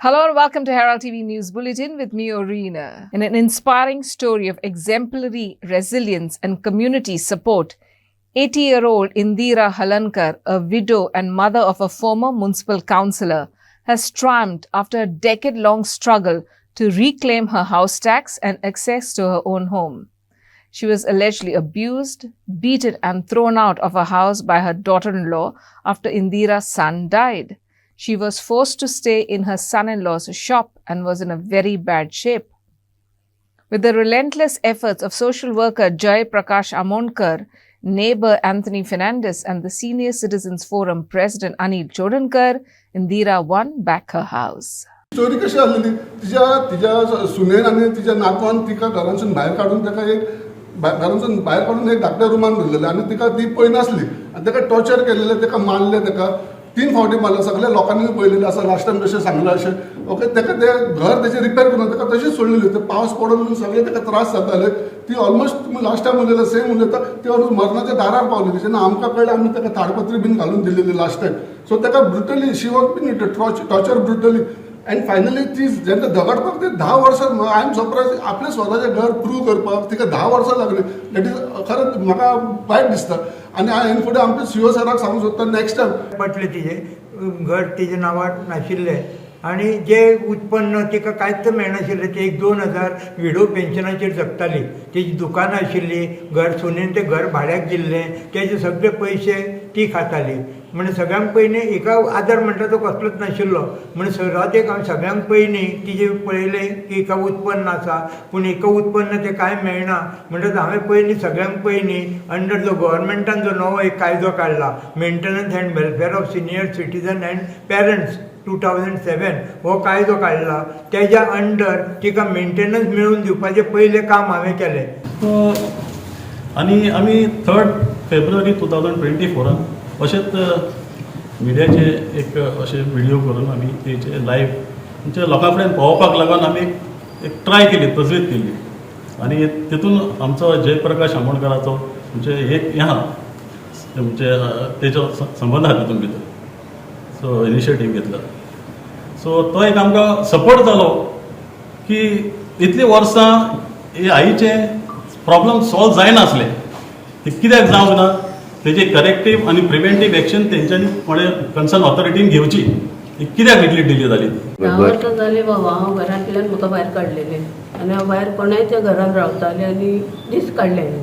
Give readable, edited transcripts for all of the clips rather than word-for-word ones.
Hello and welcome to Herald TV News Bulletin with me, Orina. In an inspiring story of exemplary resilience and community support, 80-year-old Indira Halankar, a widow and mother of a former municipal councillor, has triumphed after a decade-long struggle to reclaim her house tax and access to her own home. She was allegedly abused, beaten and thrown out of her house by her daughter-in-law after Indira's son died. She was forced to stay in her son-in-law's shop and was in a very bad shape. With the relentless efforts of social worker Jay Prakash Amonkar, neighbor Anthony Fernandez and the Senior Citizens Forum President Anil Chodankar, Indira won back her house. Story कशी आलेली तिच्या सुनेन आणि तिच्या नातवान तिका घरांसून भायर काढून ताका घरांसून भायर काढून एक धाकट्या रुमान दवरलेले आनी तिका ती पळय नासली आनी ताका टॉर्चर केलेले ताका मारले ताका 3 फावटी मारले सगळ्या लोकांनी पळयलेले आसा लास्ट टायम जशें सांगलें अशें ओके ताका ते घर तेजें रिपेर करून ताका तशीच सोडलेली ते पावस पडून सगळे ताका त्रास जाताले ती ऑलमोस्ट तुमी लास्ट टायम उलयला सेम उलयता ती ऑलमोस्ट मरणाच्या दारार पावलेली जेन्ना आमकां कळ्ळें आमी ताका ताडपत्री बीन घालून दिलेली लास्ट टायम सो ताका brutally she was been torture brutally and finally ती जेन्ना झगडपाक ते 10 वर्सां आय एम सरप्रायज आपलें स्वताचें घर प्रूव करपाक तिका 10 वर्सां लागली दॅट इज खरेंच म्हाका वायट दिसता आनी हांवें फुडें आमच्या सीओ सराक सांगूंक सोदता नेक्स्ट टायम पटले तिचें घर तिच्या नांवार नाशिल्लें आनी जे उत्पन्न तिका कांयच मेळनाशिल्लें ते 1-2 हजार विडो पेन्शनाचेर जगताली तेजी दुकानां आशिल्ली घर सुनेन तें घर भाड्याक दिल्लें तेजे सगळे पयशे ती खाताली म्हणजे सगळ्यांक पयलीं एका आदार म्हणटा तो कसलोच नाशिल्लो म्हणजे सुरवातेक हांवें सगळ्यांक पयलीं तिजें पळयलें की एका उत्पन्न आसा पूण एका उत्पन्न तें कांय मेळना म्हणटच हांवें पयलीं सगळ्यांक पयलीं अंडर जो गव्हर्मेंटान जो नवो एक कायदो काडला maintenance and welfare of senior citizen and parents 2007 हो कायदो काडला तेज्या अंडर तिका मेंटेनन्स मेळून दिवपाचें पयलें काम हांवें केलें आनी आमी 3 फेब्रुवारी 2024 अशेंच मिडियाचे एक अशे व्हिडिओ करून आमी तेचे लायव्ह म्हणजे लोकां कडेन पावोवपाक लागून आमी एक ट्राय केली तजवीज केली आनी तितून आमचो जयप्रकाश आमोणकराचो म्हणजे एक हें आहा म्हणजे तेजो संबंद आहा तितून भितर सो इनिशिएटीव घेतला सो तो एक आमकां सपोर्ट जालो की इतलीं वर्सां हे आईचे प्रॉब्लम सॉल्व जायनासले ते कित्याक जावंक ना तेजे करेक्टीव आनी प्रिव्हेंटीव एक्शन तेंच्यांनी कोणे कन्सर्न ऑथॉरिटीन घेवची कित्याक इतली डिले जाली 10 वर्सां जाली बाबा हांव घरांतल्यान म्हाका भायर काडलेलें आनी हांव भायर कोणाय त्या घरान रावतालें आनी दीस काडलेलें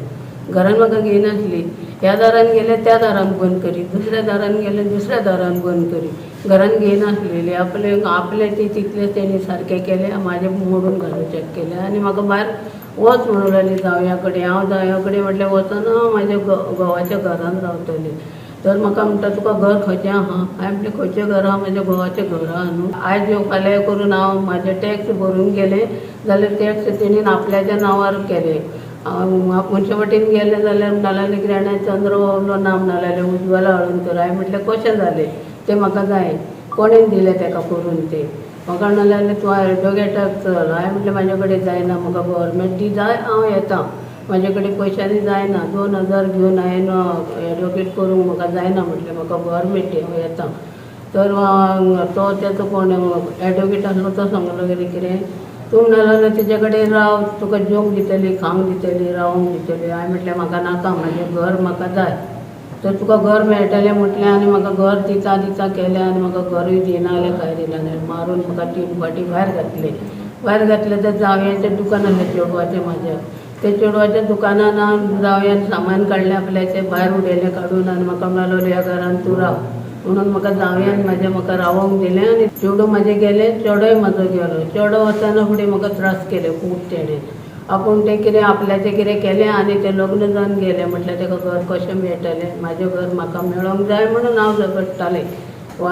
घरान म्हाका घेयनासली ह्या दारान गेले त्या दारान बंद करी दुसऱ्या दारान गेले दुसऱ्या दारान बंद करी घरान घेयनासलेली आपले ती तितले तेणी सारकें केलें म्हाजें मोडून घालूचें केलें आनी म्हाका भायर वच म्हणून लागली जावया कडेन हांव जावया कडेन म्हटल्यार वचना म्हाज्या घोवाच्या घरान रावतलें तर म्हाका म्हणटा तुका घर खंयचें आहा हांवें म्हणलें खंयचें घर आहा म्हाज्या घोवाचें घर आहा न्हू आयज येवं फाल्यां करून हांव म्हाजें टॅक्स भरून गेलें जाल्यार टॅक्स तेणीन आपल्याच्या नांवार केलें मुन्सिपाल्टीन गेलें जाल्यार म्हणटाले कितें चंद्र नाम नाजाल्यार उज्वला हळूनकर हांवें म्हटलें कशें जालें तें म्हाका जाय कोणेन दिलें ताका करून तें म्हाका नाजाल्यार तूं एडवोकेटाक चल हांवें म्हटलें म्हाजे कडेन जायना म्हाका गव्हर्मेंट दी जाय हांव येता म्हाजे कडेन पयशांनी जायना 2000 घेवन हांवें एडवोकेट करूंक म्हाका जायना म्हटलें म्हाका गव्हर्मेंट हांव येता तर तो तेचो कोण एडवोकेट आसलो तो सांगलो कितें तूं नाजाल्यार तेजे कडेन राव तुका जेवंक दितली खावंक दितली रावंक दितली हांवें म्हटलें म्हाका नाका म्हाजें घर म्हाका जाय तर तुका घर मेळटलें म्हटलें आनी म्हाका घर दिता केलें आनी म्हाका घरूय दिना जाल्यार कांय दिना जाल्यार मारून म्हाका 3 फावटी भायर घातलें तर जावयाचें दुकान आसलें चेडवाचें म्हाज्या ते चेडवाच्या दुकानान जावयान सामान काडलें आपल्याचें भायर उडयलें काडून आनी म्हाका म्हणलो ह्या घरान तूं राव म्हणून म्हाका जावयान म्हाका रावोंक दिलें आनी चेडूं म्हाजें गेलें चेडोय म्हाजो गेलो चेडो वतना फुडें म्हाका त्रास केले खूब तेणें आपूण तें कितें आपल्याचें कितें केलें आनी तें लग्न जावन गेलें म्हटल्यार तेका घर कशें मेळटलें म्हाजें घर म्हाका मेळोंक जाय म्हणून हांव झगडटालें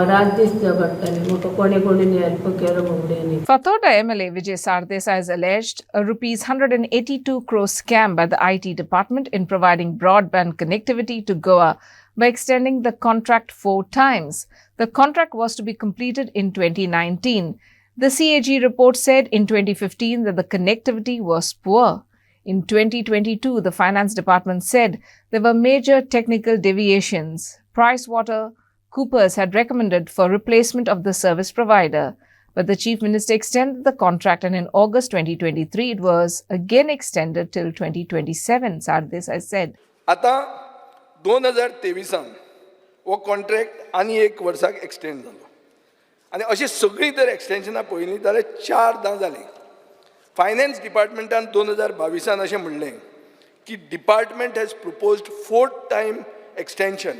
रात दीस झगडटालें म्हाका कोणें हेल्प केलो बाबड्यांनी. Fathoda MLA Vijay Sardesai has alleged a rupees 182 crore scam by the IT department in providing broadband connectivity to Goa by extending the contract 4 times. The contract was to be completed in 2019. The CAG report said in 2015 that the connectivity was poor. In 2022, the finance department said there were major technical deviations. PricewaterhouseCoopers had recommended for replacement of the service provider, But the Chief Minister extended the contract, and in August 2023, it was again extended till 2027. Sardis, I said. आता 2023 हो contract आनी एक वर्साक extend जालो आनी अशी सगळी जर एक्सटेन्शनां पळयलीं जाल्यार 4दां जालीं. फायनान्स डिपार्टमेंटान 2022 अशें म्हणलें की department has proposed 4th time extension.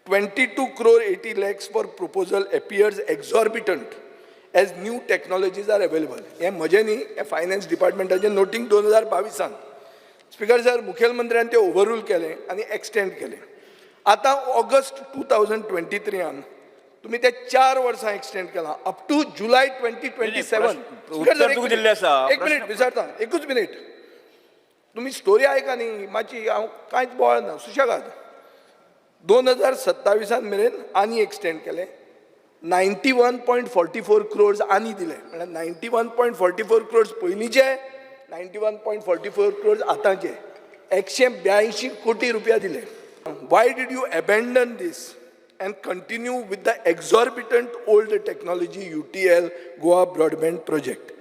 22 crore 80 lakhs for proposal appears exorbitant as new technologies are available. हे म्हजें न्ही, हे फायनान्स डिपार्टमेंटाचें नोटींग 2022. स्पीकर सर, मुखेलमंत्र्यान ते ओव्हररूल केलें आनी एक्सटेंड केलें. आतां ऑगस्ट 2023 तुम्ही ते 4 वर्सां एक्सटेंड केला अप टू जुलै 2027. एक मिनिट विचारता, एकूच मिनिट. तुम्ही स्टोरी ऐका न्ही मातशी, हांव कांयच बोवाळना, सुशेगाद. 2027 मेरेन आनी एक्सटेंड केले. 91.44 crores आनी दिले. म्हणजे 91.44 crores पयलींचे, 91.44 crores आतांचे. 182 कोटी रुपया दिले. Why did you abandon this and continue with the exorbitant old technology UTL Goa Broadband Project?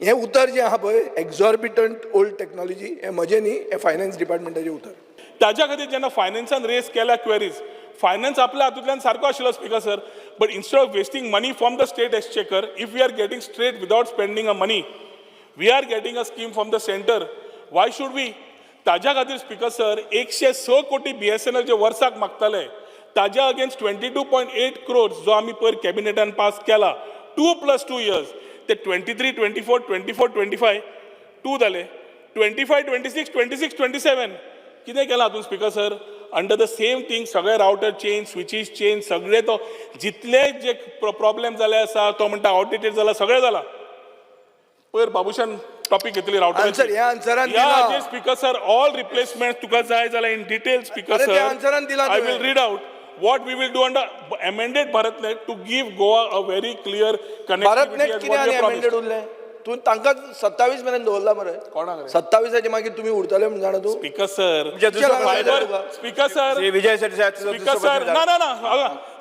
हे उतर जे आहा पळय, exorbitant old technology, हे म्हजें न्ही, हे फायनान्स डिपार्टमेंटाचें उतर. ताज्या खातीर जेन्ना फायनान्सान रेस केल्या क्वेरीज, फायनान्स आपल्या हातूंतल्यान सारको आशिल्लो speaker sir, but instead of wasting money from the state exchequer, if we are getting straight without spending a money, we are getting a scheme from the centre. Why should we? ताज्या खातीर speaker sir 106 कोटी BSNL जे वर्साक मागताले, ताज्या against 22.8 crores जो आमी पयर कॅबिनेटान pass केला 2 + 2 years, ते 23, 24, 24, 25 2 जाले. 25, 26, 26, 27 कितें केलां हातून speaker sir? Under the same thing सगळे रावटर चेंज, स्विचीस चेंज, सगळे तो जितले जे प्रॉब्लेम जाले आसा तो म्हणटा आउटडेटेड जाला, सगळें जाला. पयर बाबुशान टॉपिक घेतली router speaker sir. All replacement तुका जाय जाल्यार in detail speaker sir I will read out what we will do under amended BharatNet to give Goa a very clear connectivity. BharatNet कितें amended उरलें? तूं तांकां 27 मेरेन दवरला मरे. कोणाक? 27 मागीर तुम्ही उरतले म्हण जाणा तूं. स्पीकर सर स्पीकर सर विजय स्पीकर सर ना ना ना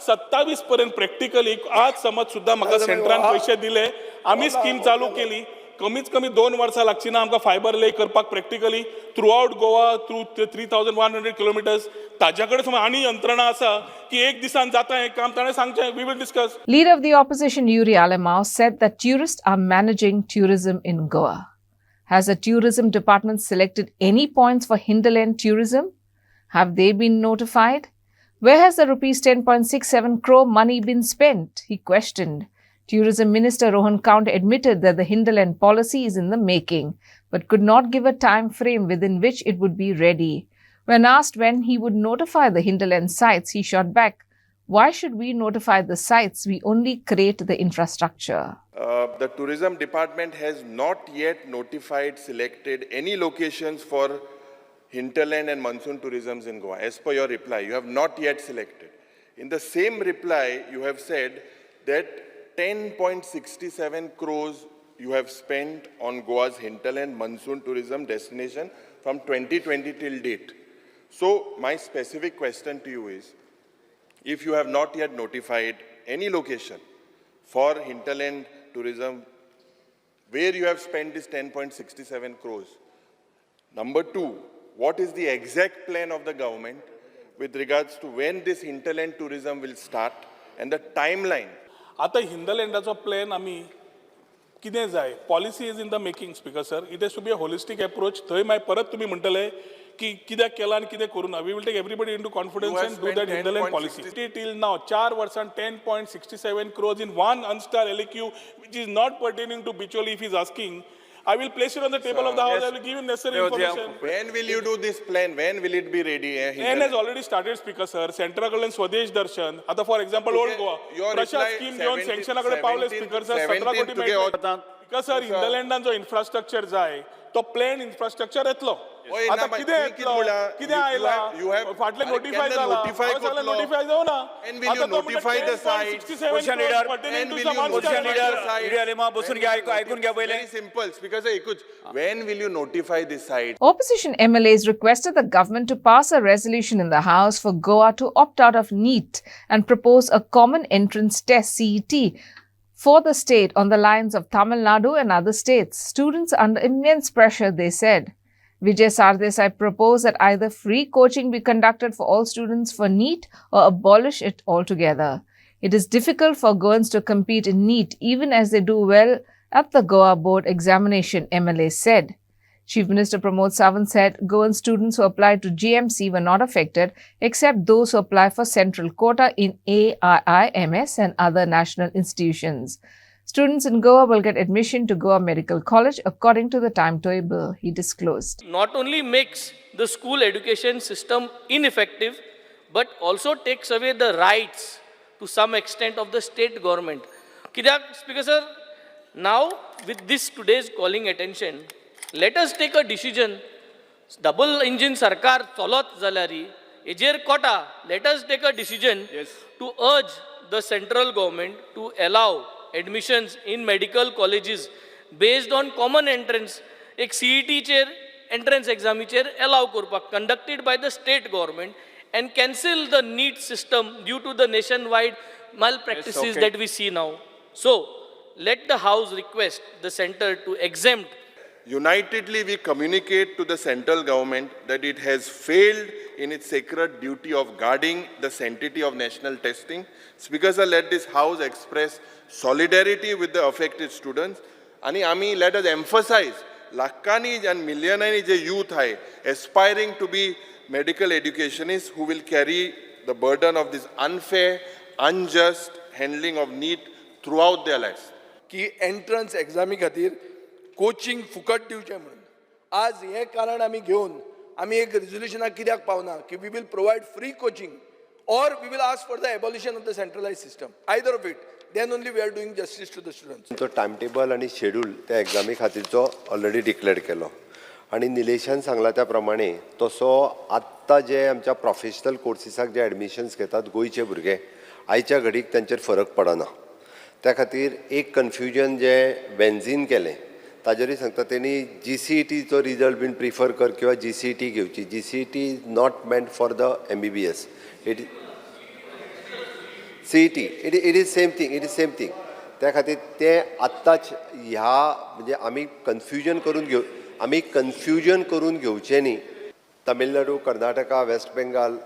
27 पर्यंत प्रॅक्टिकली आज समज सुद्धा म्हाका सेंटरान पैसे दिले, आमी स्कीम चालू केली, कमीत कमी 2 वर्सां लागची ना आमकां फायबर ले करपाक practically through out Goa through 3100 kilometres. ताज्या कडेन समज आनी यंत्रणा आसा की एक दिसान जाता हें काम, ताणें सांगचें, we will discuss. Leader of the opposition Yuri Alemao said that tourists are managing tourism in Goa. Has the tourism department selected any points for hinterland tourism? Have they been notified? Where has the rupees 10.67 crore money been spent? He questioned. Tourism Minister Rohan Count admitted that the hinterland policy is in the making, but could not give a time frame within which it would be ready. When asked when he would notify the hinterland sites, he shot back, "Why should we notify the sites? We only create the infrastructure." The tourism department has not yet selected any locations for hinterland and monsoon tourisms in Goa. As per your reply, you have not yet selected. In the same reply, you have said that 10.67 crores you have spent on Goa's hinterland monsoon tourism destination from 2020 till date. So my specific question to you is, if you have not yet notified any location for hinterland tourism where you have spent this 10.67 crores, number 2, what is the exact plan of the government with regards to when this hinterland tourism will start and the timeline? आता हिंदलँडाचो plan आमी कितें जाय, policy is in the making speaker sir. It has to be a holistic approach. थंय मागीर परत तुमी म्हणटले की कित्याक केला आनी कितें करूं ना. We will take everybody into confidence and do that hinterland policy. टील नाव 4 वर्सान 10.67 crores in one unstar LQ which is not pertaining to Bicholi. If he is asking, I will place it on the table of the House. I will give him necessary information. When will you do this plan? When will it be ready? Plan has already started, Speaker sir. Central कडल्यान स्वदेश दर्शन. आता for example old Goa Prashant scheme घेऊन सँक्शनाकडे पावले speaker sir. 17 कोटी मेळटा. Speaker sir हिंदलँडान जो infrastructure जाय तो plan infrastructure येतलो. आता कितें येतलो, कितें आयला, फाटले नोटिफाय जाला, सगळे नोटिफाय जाऊ ना. And will you notify the site? Very simple. Speaker sir, when will you notify the site? Opposition MLAs requested the government to pass a resolution in the House for Goa to opt out of NEET and propose a common entrance test (CET) for the state on the lines of Tamil Nadu and other states. Students are under immense pressure, they said. Vijay Sardesai proposed that either free coaching be conducted for all students for NEET or abolish it altogether. It is difficult for Goans to compete in NEET even as they do well at the Goa board examination, MLA said. Chief Minister Pramod Sawant said Goan students who applied to GMC were not affected except those who apply for central quota in AIIMS and other national institutions. Students in Goa will get admission to Goa Medical College according to the timetable he disclosed. Not only makes the school education system ineffective, but also takes away the rights to some extent of the state government. Kidak, Speaker Sir, now with this today's calling attention, let us take a decision. Double engine sarkar chalot zalari, ejer kota, let us take a decision to urge the central government to allow admissions in medical colleges based on common entrance. Ek CET chair entrance exam chair allow kurpak conducted by the state government and cancel the NEET system due to the nationwide malpractices that we see now. So let the House request the center to exempt. Unitedly, we communicate to the central government that it has failed in its sacred duty of guarding the sanctity of national testing. Speaker sir, let this House express solidarity with the affected students. And let us emphasize, lakhani and millionani je youth hai, aspiring to be medical educationists who will carry the burden of this unfair, unjust handling of NEET throughout their lives. की entrance examinee खातीर coaching फुकट दिवचें म्हणून आज हें कारण आमी घेवन आमी एक रिजोल्युशनाक कित्याक पावना की we will provide free coaching or we will ask for the abolition of the centralized system. Either of it, then only we are doing justice to the students. तो टाइम टेबल आणि शेड्यूल त्या examinee खातीरचो already declare केलो आणि निलेशान सांगला त्या प्रमाणे तसो आत्ता जे आमच्या प्रोफेशनल कोर्सीसाक जे एडमिशन्स घेतात गोंयचे भुरगे आयच्या घडीक तांचेर फरक पडना. त्या खातीर एक कन्फ्युजन जे वेन्झीन केलें ताजेरूय सांगता तेणी GCETचो रिजल्ट बीन प्रिफर कर किंवा GCET घेवची. GCET is not meant for the MBBS. It CET it is same thing. त्या खातीर ते आत्ताच ह्या म्हणजे आमी कन्फ्युजन करून घेवचें न्ही. तमिळनाडू, कर्नाटका, वेस्ट बेंगाल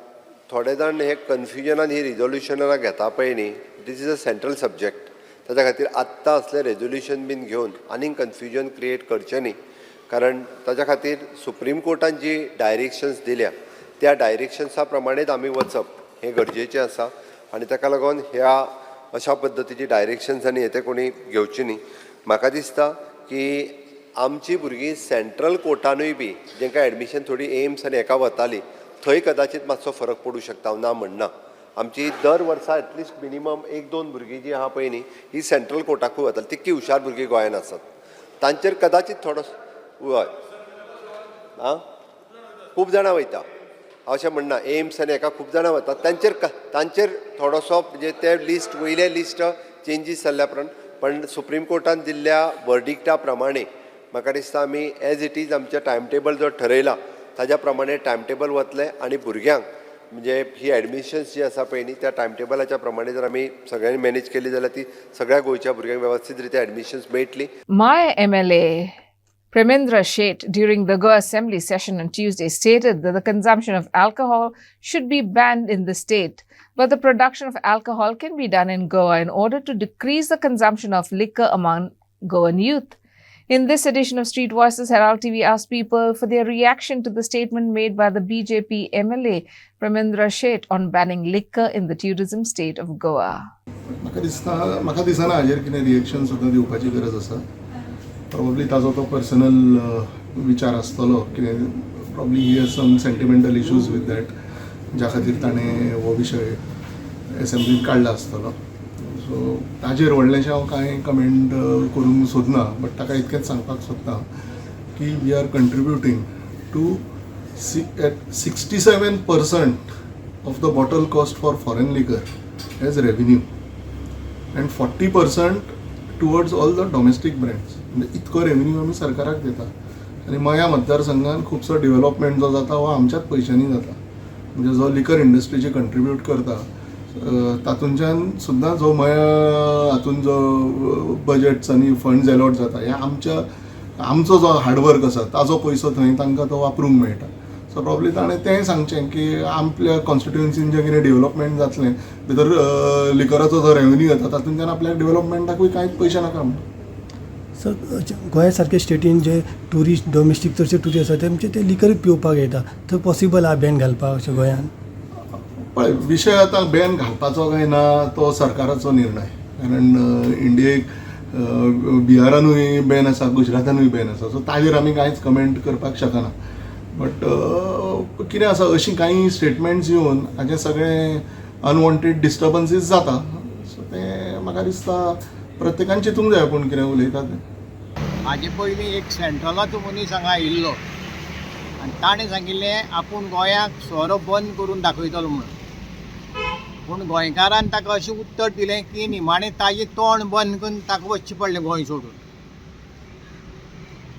थोडे जाण हे कन्फ्युजनान ही रिजोल्युशनां घेता पळय न्ही, this is a central subject. ताच्या खातीर आत्तां असलें रेजोल्युशन बीन घेवन आनीक कन्फ्युजन क्रिएट करचें न्ही. कारण ताच्या खातीर सुप्रीम कोर्टान जी डायरेक्शन्स दिल्या त्या डायरेक्शन्सा प्रमाणेच आमी वचप हें गरजेचें आसा. आनी ताका लागून ह्या अशा पद्दतीची डायरेक्शन्स आनी हे कोणी घेवची न्ही. म्हाका दिसता की आमची भुरगीं सेंट्रल कोर्टानूय बी जेंकां एडमिशन थोडी एम्स आनी हेका वतालीं थंय कदाचित मातसो फरक पडूं शकता, हांव ना म्हणना. आमची दर वर्सा एटलिस्ट मिनिमम 1-2 भुरगीं जीं आहा पळय न्ही ही सेंट्रल कोर्टाकूय वतालीं. तितकी हुशार भुरगीं गोंयांत आसात. तांचेर कदाचित थोडो हय आं खूब जाणां वयता, हांव अशें म्हणना एम्स आनी हेका खूब जाणां वतात. तांचेर थोडोसो म्हणजे ते लिस्ट वयले लिस्ट चेंजीस जाल्ल्या पण सुप्रीम कोर्टान दिल्ल्या वर्डिक्टा प्रमाणे म्हाका दिसता आमी एज इट इज आमचें टायम टेबल जो ठरयला ताज्या प्रमाणे टायम टेबल वतले आनी भुरग्यांक म्हणजे ही एडमिशन्स जी आसा पळय न्ही त्या टायम टेबलाच्या प्रमाणे जर आमी सगळ्यांनी मॅनेज केली जाल्यार ती सगळ्या गोंयच्या भुरग्यांक वेवस्थीत रित्या एडमिशन्स मेळटली. My MLA Premendra Sheth during the Goa Assembly session on Tuesday stated that the consumption of alcohol should be banned in the state, but the production of alcohol can be done in Goa in order to decrease the consumption of liquor among Goan youth. In this edition of Street Voices, Herald TV asked people for their reaction to the statement made by the BJP MLA Premendra Sheth on banning liquor in the tourism state of Goa. म्हाका दिसना हाजेर कितें reaction सुद्दां दिवपाची गरज आसा. Probably ताजो तो पर्सनल विचार आसतलो कितें probably he has some sentimental issues with that ज्या खातीर ताणें हो विशय एसेंब्लींत काडला आसतलो. सो ताजेर व्हडलेंशें हांव कांय कमेंट करूंक सोदना, बट ताका इतकेंच सांगपाक सोदता की we are contributing to 67% of the bottle cost for foreign liquor as revenue and 40% towards all the domestic brands. म्हणजे इतको रेव्हेन्यू आमी सरकाराक दिता आनी मया मतदारसंघान खुबसो डेव्हलपमेंट जो जाता हो आमच्याच पयशांनी जाता. म्हणजे जो लिकर इंडस्ट्रीची कंट्रिब्यूट करता तातूंतल्यान सुद्दां जो हातून जो बजेट्स आनी फंड्स एलॉट जाता हे आमचो जो हार्डवर्क आसा ताजो पयसो थंय तांकां तो वापरूंक मेळटा. सो प्रॉब्ली ताणें तेंय सांगचें की आपल्या कॉन्स्टिट्युएन्सीन जें कितें डेव्हलपमेंट जातलें भितर लिकराचो जो रेवन्यू येता तातूंतल्यान आपल्याक डेव्हलपमेंटाकूय कांयच पयशे नाका म्हणटा. सर गोंया सारके स्टेटीन जे ट्युरिस्ट डोमेस्टीक चडशे ट्युरिस्ट आसा तेंचे ते लिकर पिवपाक येता थंय पॉसिबल आहा बॅन घालपाक अशें गोंयान? पळय विशय आतां बॅन घालपाचो काय ना तो सरकाराचो निर्णय. कारण इंडियेक बिहारानूय बॅन आसा, गुजरातानूय बॅन आसा. सो ताजेर आमी कांयच कमेंट करपाक शकना. बट कितें आसा अशीं कांय स्टेटमेंट्स येवन हाजें सगळें अनवॉन्टेड डिस्टर्बन्सीस जाता. सो तें म्हाका दिसता प्रत्येकान चिंतूंक जाय पूण कितें उलयता तें. हाजे पयलीं एक सेंट्रलाचो मनीस हांगा आयिल्लो आनी ताणें सांगिल्लें आपूण गोंयाक सोरो बंद करून दाखयतलो म्हणून. पूण गोंयकारान ताका अशें उत्तर दिलें की निमाणें ताजें तोंड बंद करून ताका वचचें पडलें गोंय सोडून.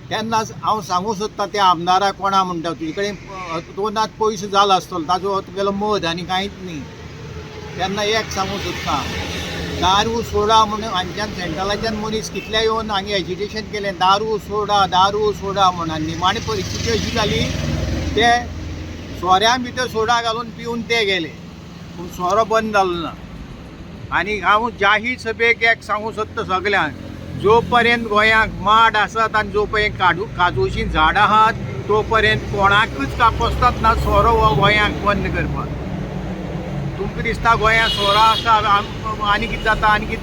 तेन्नाच हांव सांगूं सोदतां त्या आमदाराक कोणा म्हणटा तुजे कडेन तोंडात पयसो जालो आसतलो ताजो तुगेलो मध आनी कांयच न्ही. तेन्ना एक सांगूं सोदतां दारू सोडा म्हणून हांगच्यान सेंट्रलाच्यान मनीस कितले येवन हांगा एजिटेशन केलें दारू सोडा म्हणून. आनी निमाणी परिस्थिती अशी जाली ते सोऱ्या भितर सोडा घालून पिवन ते गेले पूण सोरो बंद जालो ना. आनी हांव जाहीर सभेक एक सांगूं सोदता सगल्यांक जो पर्यंत गोंयांत माड आसात आनी जो पर्यंत काजूचीं झाडां आहात तो पर्यंत कोणाकूच कापोसतात ना सोरो हो गोंयांक बंद करपाक. तुमकां दिसता गोंयांत सोरो आसा आनी कितें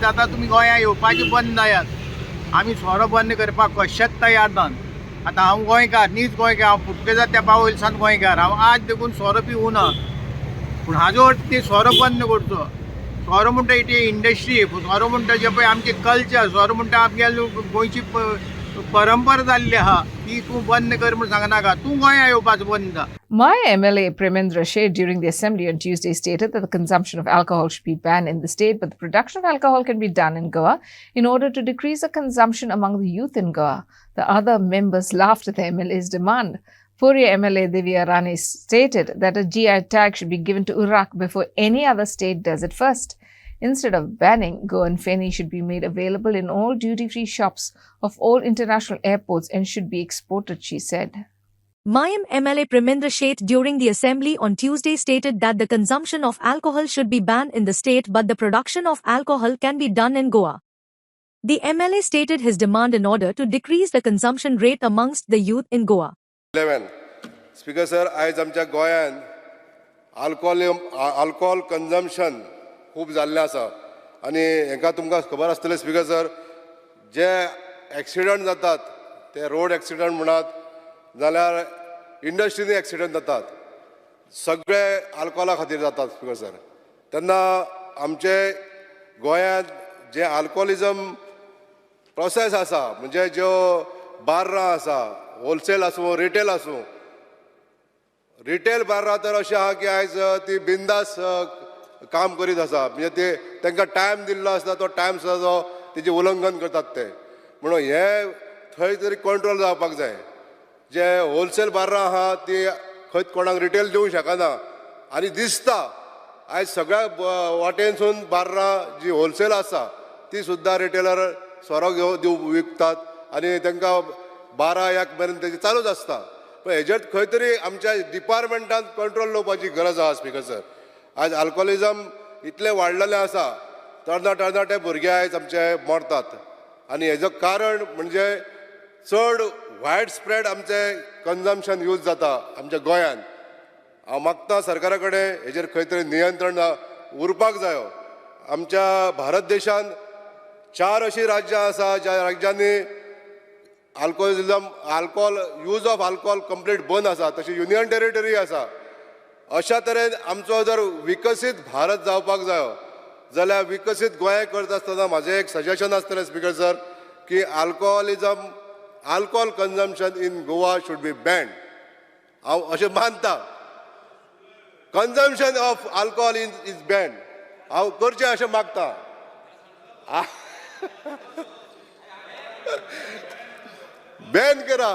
जाता तुमी गोंयांत येवपाचें बंद जायात. आमी सोरो बंद करपाक कशेंच तयार नात. आतां हांव गोंयकार न्हीच गोंयकार, हांव पुट्टेच्या तेंपा वयरसान गोंयकार. हांव आज देखून सोरो पिवूं ना पूण हाजो अर्थ ती सोरो बंद करचो. सोरो म्हणटा इट इंडस्ट्री, सोरो म्हणटा जे पळय आमचे कल्चर, सोरो म्हणटा आमगे गोंयची परंपरा जाल्ली आहा ती तूं बंद कर म्हूण सांगनाका. तूं गोंया येवपाचो बंद जा. My MLA Premendra Sheth during the assembly on Tuesday stated that the consumption of alcohol should be banned in the state, but the production of alcohol can be done in Goa in order to decrease the consumption among the youth in Goa. The other members laughed at the MLA's demand. Puri MLA Divya Rani stated that a GI tag should be given to Iraq before any other state does it first. Instead of banning, Goan Feni should be made available in all duty-free shops of all international airports and should be exported, she said. Mayam MLA Premendra Sheth during the assembly on Tuesday stated that the consumption of alcohol should be banned in the state, but the production of alcohol can be done in Goa. The MLA stated his demand in order to decrease the consumption rate amongst the youth in Goa. 11. Speaker sir, आयज आमच्या गोंयांत alcohol consumption खूब जाल्लें आसा आनी हाका तुमकां खबर आसतलें स्पीकर सर जे एक्सिडंट जातात ते रोड एक्सिडंट म्हणात जाल्यार इंडस्ट्रीनी एक्सिडंट जातात सगळे अल्कोहोला खातीर जातात स्पीकर सर. तेन्ना आमचे गोंयांत जे अल्कोहोलिजम प्रोसेस आसा म्हणजे ज्यो बार्रां आसा होलसेल आसूं रिटेल आसूं, रिटेल बार्रां तर अशें आहा की आयज ती बिंदास काम करीत आसा म्हणजे ते तांकां टायम दिल्लो आसता तो टायम सुद्दां तेजें उल्लंघन करतात ते. म्हणून हे थंय तरी कंट्रोल जावपाक जाय. जे होलसेल बार्रां आहा ती खंय कोणाक रिटेल दिवंक शकना आनी दिसता आयज सगळ्या वाटेनसून बार्रां जी होलसेल आसा ती सुद्दां रिटेलर सोरो विकतात आनी तांकां 12-1 मेरेन तेजी चालूच आसता. पण हेजेर खंय तरी आमच्या डिपार्टमेंटान कंट्रोल दवरपाची गरज आहा स्पीकर सर. आज अल्कोहोलिजम इतलें वाडलेलें आसा तरणाटे भुरगे आयज आमचे मरतात आनी हेजो कारण म्हणजे चड वायड स्प्रेड आमचें कंजम्पशन यूज जाता आमच्या गोंयांत. हांव मागतां सरकारा कडेन हेजेर खंय तरी नियंत्रण उरपाक जायो. आमच्या भारत देशांत 4 अशीं राज्यां आसा ज्या राज्यांनी alcohol use of alcohol complete बंद आसा. तशी युनियन टेरिटरी आसा. अशा तरेन आमचो जर विकसीत भारत जावपाक जायो जाल्यार विकसीत गोंय करता आसतना म्हाजें एक सजेशन आसतलें स्पीकर सर की alcohol consumption in Goa should be band. हांव अशें मानता consumption of alcohol is band. हांव करचें अशें मागतां. बॅन करा.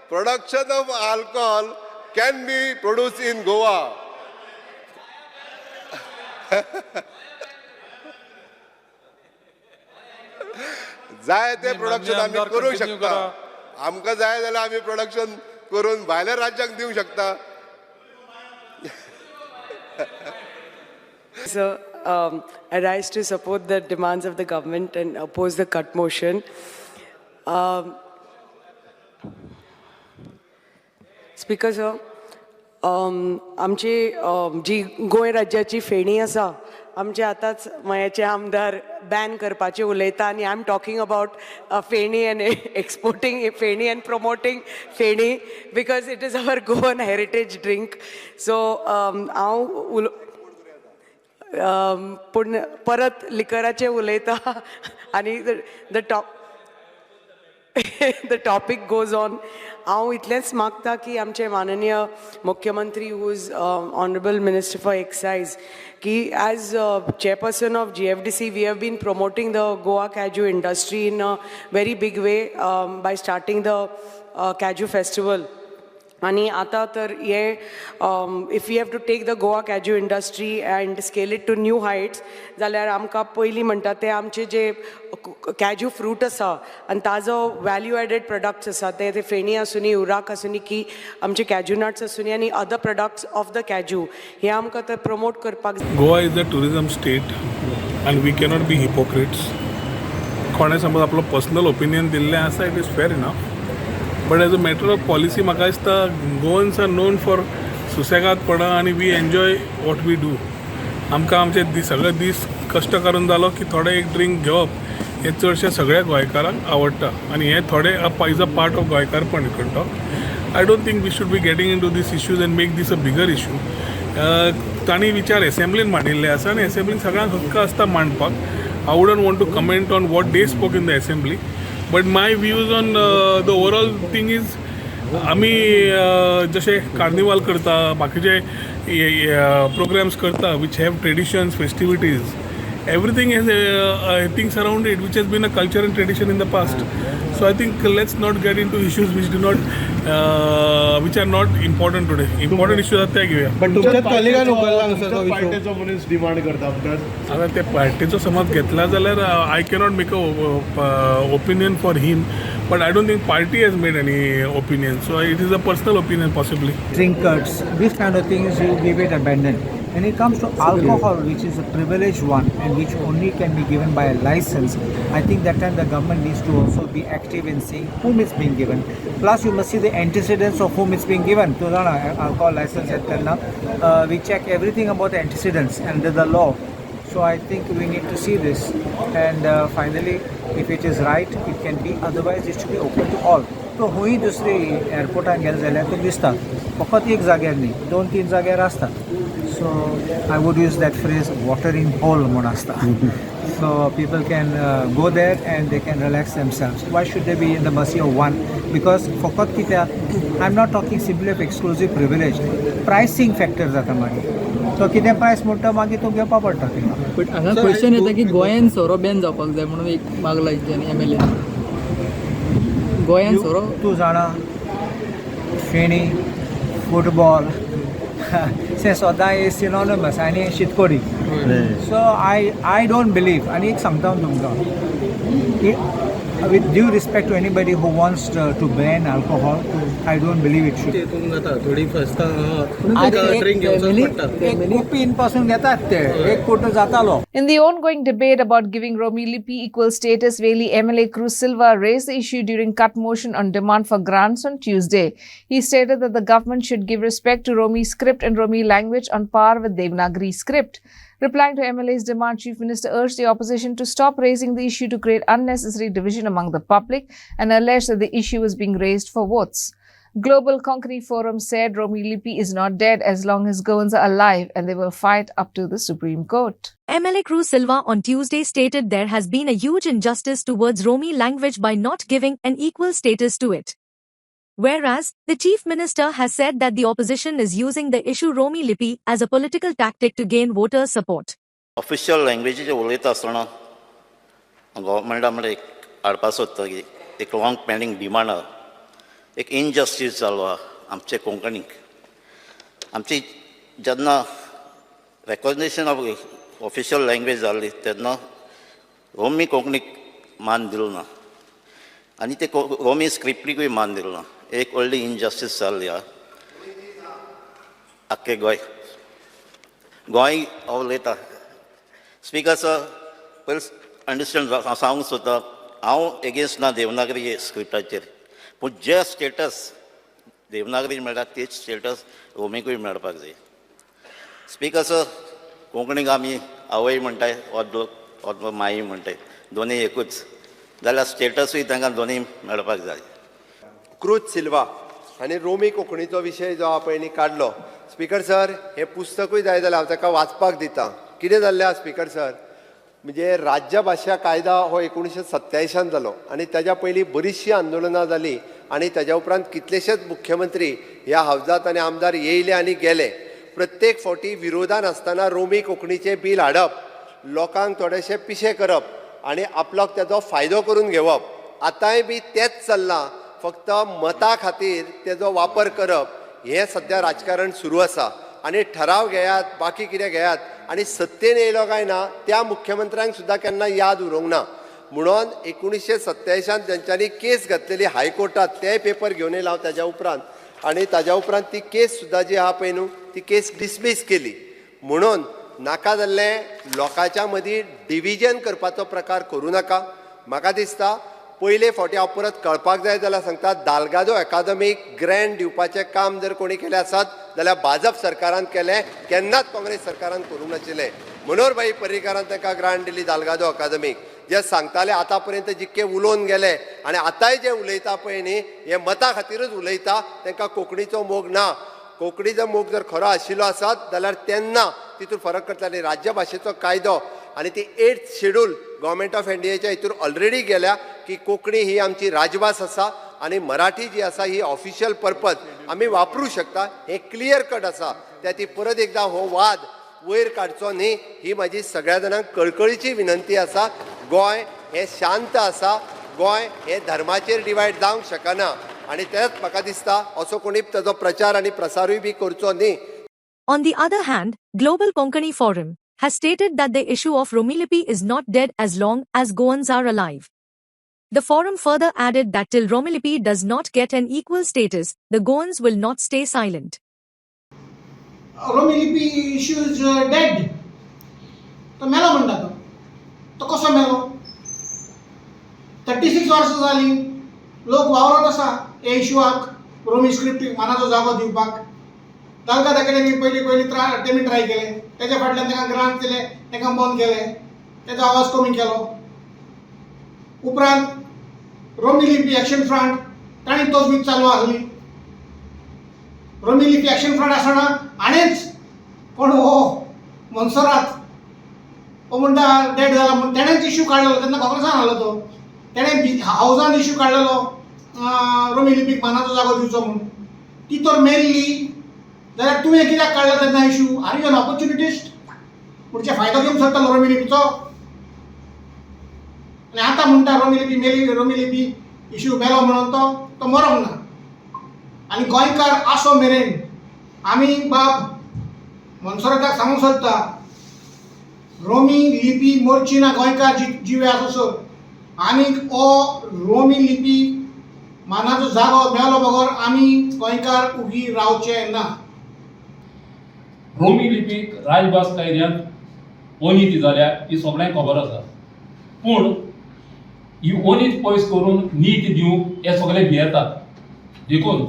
production of alcohol can be produced in Goa. जाय ते प्रोडक्शन आम्ही करू शकता. आमकां जाय जाल्यार आम्ही प्रोडक्शन करून भायल्या राज्यांक दिवं शकता. So, I rise to support the demands of the government and oppose the cut motion. Speaker sir, आमची जी गोंय राज्याची फेणी आसा, आमचे आतांच मयाचे आमदार बॅन करपाचे उलयता आनी आय एम टॉकिंग अबाउट फेणी एंड एक्सपोर्टींग फेणी एंड प्रमोटींग फेणी because it is our Goan heritage drink. So हांव पूण परत लिकराचे उलयता आनी the topic goes on. हांव इतलेंच मागता की आमचे माननीय मुख्यमंत्री who is honourable minister for excise की as chairperson of GFDC we have been promoting the Goa Kaju industry in a very big way by starting the Kaju festival. आणि आता तर हे if we have to take the Goa Kaju industry and scale it to new heights जाल्यार आमकां पयलीं म्हणटा ते आमचे जे कॅज्यू फ्रूट आसा आनी ताजो वॅल्यू एडेड प्रोडक्ट्स आसा ते फेणी आसूनी उराक आसूनी की आमचे कॅज्यू नट्स आसूनी आनी other products of the cashew हे आमकां तर प्रमोट करपाक जाय. Goa is a tourism state and we cannot be hypocrites. कोणें समज आपलो पर्सनल ओपिनियन दिल्लें आसा it is fair enough. But as a matter of policy म्हाका दिसता गोवन्स आर नोन फॉर सुसेगादपणां आनी we enjoy what we do. आमकां आमचे सगळे दीस कश्ट करून जालो की थोडे एक ड्रिंक घेवप हे चडशे सगळ्या गोंयकारांक आवडटा आनी हे थोडे इज अ पार्ट ऑफ गोंयकारपण talk. I don't think we should be getting into these issues and make these a bigger issue. तांणी विचार एसेंब्लीन मांडिल्ले आसा आनी एसेंब्लीन सगळ्यांक हक्क आसता मांडपाक. I wouldn't want to comment on what they spoke in the assembly. But my views on the overall thing is आमी जशे कार्निवाल करता बाकीचे प्रोग्राम्स करता which have traditions festivities everything has things around it which has been a culture and tradition in the past. So I think let's not get into issues which do not which are not important today. Important issues आहेत त्या घेऊया. पण तुमच्यात कलिगान उगडला नसता तो पार्टीचो मनीस demand करता आता त्या पार्टीचो समज घेतला जाल्यार I cannot make a opinion for him. But I don't think party has made any opinion. So it is a personal opinion possibly. Drinkers, these kind of things you give it abandoned. When it comes to alcohol, which is a privileged one and which only can be given by a license, I think that time the government needs to also be active in seeing whom it's being given. Plus, you must see the antecedents of whom it's being given. To the alcohol license, we check everything about the antecedents under the law. So I think we need to see this, and finally, if it is right, it can be. Otherwise, it should be open to all. तो हुई दुसरी एअरपोर्टान गेले जाल्यार तो दिसता फकत एक जाग्यार न्ही 2-3 जाग्यार आसता. So I would use that phrase watering hole म्हूण आसता. So people can go there and they can relax themselves. Why should they be in the mercy of one? Because फकत कित्याक I'm not talking simply of exclusive privilege. Pricing factor जाता मागीर. तो कितें प्रायस म्हणटा मागीर तो घेवपा पडटा थिंगा. बट हांगा क्वेश्चन येता की गोंयान सोरो बॅन जावपाक जाय म्हणून एक मागला MLA. गोंयान सोरो तूं जाणा फेणी फुटबॉल से सदां हे सिनोनिमस आनी शीतकोडी. So I don't believe. आनी एक सांगता हांव तुमकां with due respect to anybody who wants to ban alcohol, I don't believe it should. In the ongoing debate about giving Romy Lipi equal status, Veli MLA Cruz Silva raised the issue during cut motion on demand for grants on Tuesday. He stated that the government should give respect to Romy script and Romy language on par with Devanagari script. Replying to MLA's demand, Chief Minister urged the opposition to stop raising the issue to create unnecessary division among the public and alleged that the issue was being raised for votes. Global Konkani Forum said Romy Lipi is not dead as long as Goans are alive and they will fight up to the Supreme Court. MLA Cruz Silva on Tuesday stated there has been a huge injustice towards Romy language by not giving an equal status to it. Whereas, the Chief Minister has said that the opposition is using the issue Romy Lipi as a political tactic to gain voter support. Official language उलयता आसतना गव्हर्मेंटा मरे हाडपा सोदता की एक long pending demand एक injustice जालो आमचे कोंकणीक. आमची जेन्ना रेकॉग्नेशन ऑफ ऑफिशियल लँग्वेज जाल्ली तेन्ना रोमी कोंकणीक मान दिलो ना आनी ते रोमी स्क्रिप्टीकूय मान दिलो ना. एक व्हडली इनजस्टीस जाल्ली आहा आख्खे गोंय उलयता. स्पीकर सर पयलीं अंडरस्टँड सांगूंक सोदता हांव एगेन्स्ट ना देवनागरी स्क्रिप्टाचेर, पूण जे स्टेटस देवनागरी मेळटा तेच स्टेटस रोमीकूय मेळपाक जाय. स्पीकर सर कोंकणीक आमी आवय म्हणटाय वा माई म्हणटाय, दोनी एकूच जाल्यार स्टेटसूय तांकां दोनी मेळपाक जाय. क्रूज सिल्वा आनी रोमी कोंकणीचो विशय जो हांव पयलीं काडलो. स्पीकर सर हें पुस्तकूय जाय जाल्यार हांव ताका वाचपाक दिता. कितें जाल्लें आहा स्पीकर सर, म्हणजे राज्य भाशा कायदा हो 1987 जालो आनी ताज्या पयलीं बरीचशीं आंदोलनां जालीं आनी ताज्या उपरांत कितलेशेच मुख्यमंत्री ह्या हावजांत आनी आमदार येयले आनी गेले. प्रत्येक फावटी विरोधान आसतना रोमी कोंकणीचें बील हाडप, लोकांक थोडेशे पिशे करप आनी आपल्याक तेजो फायदो करून घेवप. आतांय बी तेंच चल्लां, फक्त मता खातीर तेजो वापर करप हें सद्या राजकारण सुरू आसा. आनी ठराव घेयात, बाकी कितें घेयात, आनी सत्तेन येयलो काय ना त्या मुख्यमंत्र्यांक सुद्दां केन्ना याद उरूंक ना. म्हणून 1987 तेंच्यांनी केस घातलेली हायकोर्टात, ते पेपर घेवन येयला हांव ताज्या उपरांत, आनी ताज्या उपरांत ती केस सुद्दां जी आहा पळय न्हू ती केस डिसमीस केली. म्हणून नाका जाल्लें लोकांच्या मदीं डिविजन करपाचो प्रकार करूं नाका. म्हाका दिसता पयले फावटी हांव परत कळपाक जाय जाल्यार सांगता, दालगादो अकादमीक ग्रँट दिवपाचें काम जर कोणी केलें आसत जाल्यार भाजप सरकारान केलें, केन्नाच काँग्रेस सरकारान करूंक नाशिल्लें. मनोहरभाई पर्रीकारान ताका ग्रांट दिली दालगादो अकादमीक. जे सांगताले आतां पर्यंत जितके उलोवन गेले आनी आतांय जे उलयता पळय न्ही हे मता खातीरच उलयता, तांकां कोंकणीचो मोग ना. कोंकणीचो मोग जर खरो आशिल्लो आसत जाल्यार तेन्ना तितून फरक करताले. राज्य भाशेचो कायदो आनी ती 8th शेड्यूल गव्हर्मेंट ऑफ इंडियाच्या हितूर ऑलरेडी गेल्या की कोंकणी ही आमची राजभास आसा आनी मराठी जी आसा ही ऑफिशियल पर्पज आमी वापरूं शकता. हे क्लियर कट आसा. त्या ती परत एकदां हो वाद वयर काडचो न्ही ही म्हाजी सगळ्या जाणांक कळकळीची विनंती आसा. गोंय हे शांत आसा, गोंय हे धर्माचेर डिवायड जावंक शकना आनी तेच म्हाका दिसता असो कोणी ताजो प्रचार आनी प्रसारूय बी करचो न्ही. On the other hand, Global Konkani Forum has stated that the issue of Romilipi is not dead as long as Goans are alive. The forum further added that till Romilipi does not get an equal status, the Goans will not stay silent. Romilipi issue is dead. तो मेलो म्हणटा तो कसो मेलो? 36 वर्सां जालीं लोक वावरत आसा हे इश्यूआक, रोमी स्क्रिप्टीक मानाचो जागो दिवपाक. दालगाद अकॅडमी पयलीं तेमी ट्राय केले, तेच्या फाटल्यान तांकां ग्रांट दिले, तांकां बंद केले, तेजो आवाज कमी केलो. उपरांत रोमिलिपी एक्शन फ्रंट तांणी तोजवीज चालू आसली. रोमिलिपी एक्शन फ्रंट आसतना आनीच कोण हो मनसरात हो म्हणटा डेड जाला म्हणून तेणेच इश्यू काडलेलो. तेन्ना काँग्रेसान आसलो तो, तेणें हावजान इश्यू काडलेलो रोमिलिपीक मानाचो जागो दिवचो म्हणून. ती तर मेल्ली जाल्यार तुवें कित्याक काडला तेन्ना issue? Are you an opportunist? पुढचे फायदो घेवंक सोदतालो रोमिलिपीचो आनी आतां म्हणटा रोमिलिपी मेली, रोमिलिपी इश्यू मेलो म्हणून तो मरोंक ना. आनी गोंयकार आसो मेरेन आमी बाब मनसुरादाक सांगूंक सोदता, रोमी लिपी मोरची ना गोंयकार जिवे आसोसर. आनीक हो रोमी लिपी मानाचो जागो मेलो बगर आमी गोंयकार उगी रावचे ना. रोमी लिपीक राजभास कायद्यांत ओनीत जाल्या ही सगळ्यांक खबर आसा. पूण ही ओनीत पयस करून नीत दिवंक हे सगळे भियेतात. देखून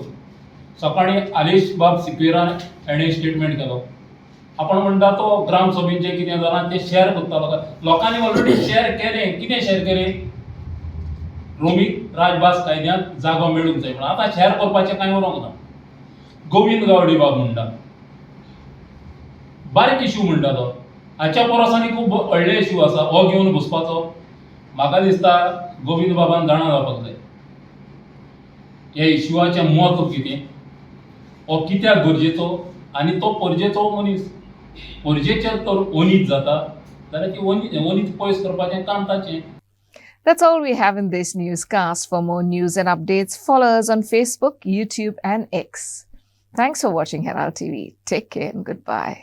सकाळी आलेश बाब सिक्वेरान हेणें स्टेटमेंट केलो. आपण म्हणटा तो ग्रामसभेन जें कितें जालां तें शेअर करतालो. लोकांनी ऑलरेडी शेअर केलें. कितें शेअर केलें? रोमी राजभास कायद्यांत जागो मेळूंक जाय म्हणून. आतां शेअर करपाचें कांय उरोंक ना. गोविंद गावडे बाब म्हणटा बारीक इश्यू म्हणटा तो. हाच्या परस आनी खूब व्हडले इश्यू आसा. हो घेवन बसपाचो म्हाका दिसता गोविंद बाबान जाणा जावपाक जाय ह्या इश्यूआचें म्हत्व कितें, हो कित्याक गरजेचो आनी तो परजेचो मनीस परजेचेर तर ओनीत जाता जाल्यार ती ओनीत पयस करपाचें काम ताचें. That's all we have in this newscast. For more news and updates, follow us on Facebook, YouTube, and X. Thanks for watching Herald TV. Take care and goodbye.